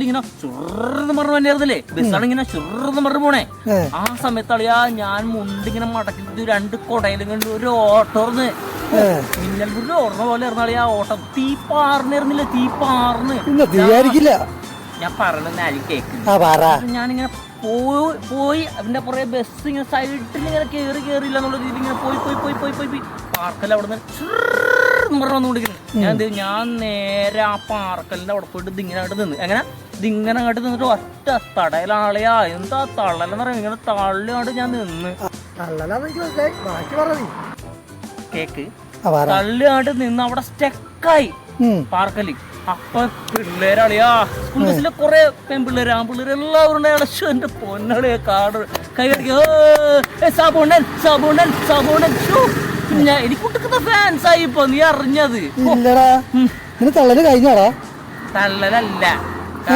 ഇങ്ങനെ ചുറന്ന് പറഞ്ഞു തന്നെയായിരുന്നില്ലേ, ബസ്സാണ് ഇങ്ങനെ ചുറന്ന് പറഞ്ഞു പോണേ. ആ സമയത്തളിയാ ഞാൻ മുണ്ടിങ്ങനെ മടക്കി 2 കൊടയിലും കണ്ട് ഒരു ഓട്ടോർന്ന് മിന്നൽപുരിൽ ഓർണ പോലെ ഇറന്നാളിയാ ഓട്ടം. തീ പാറിനിരുന്നില്ല, തീ പാർന്ന്. ഞാൻ പറഞ്ഞ അരി കേക്ക്. ഞാനിങ്ങനെ പോയി അതിന്റെ പുറകെ ബസ് ഇങ്ങനെ സൈഡിൽ ഇങ്ങനെ കേറിയില്ല എന്നുള്ള രീതിയിൽ ഇങ്ങനെ പോയി പാർക്കൽ അവിടെ നിന്ന് വന്നുകൊണ്ടിരിക്കുന്നു. ഞാൻ നേരെ ആ പാർക്കലിന്റെ അവിടെ പോയിട്ട് ഇതിങ്ങനെ അങ്ങോട്ട് നിന്ന് ഇതിങ്ങനെ അങ്ങോട്ട് നിന്നിട്ട് ഒറ്റ തടയിലാളിയാ. എന്താ തള്ളലെന്ന് പറയാം, ഇങ്ങനെ തള്ളിയാണ്ട് ഞാൻ നിന്ന് കേക്ക് തള്ളിയാണ്ട് നിന്ന് അവിടെ സ്റ്റക്കായി പാർക്കല്. അപ്പൊ പിള്ളേരാളിയാ, സ്കൂൾ ബസ്സിലെ കുറെ പെൺപിള്ളേര് ആൺപിള്ളേര് എല്ലാവരും ഉണ്ട്. എന്റെ പൊന്നളിയാ കാട് കൈ അടിക്കുക സാബൂണൻ. പിന്നെ എനിക്ക് കുട്ടിക്കുന്ന ഫാൻസായി ഇപ്പൊ. നീ അറിഞ്ഞത്? തള്ളലല്ല,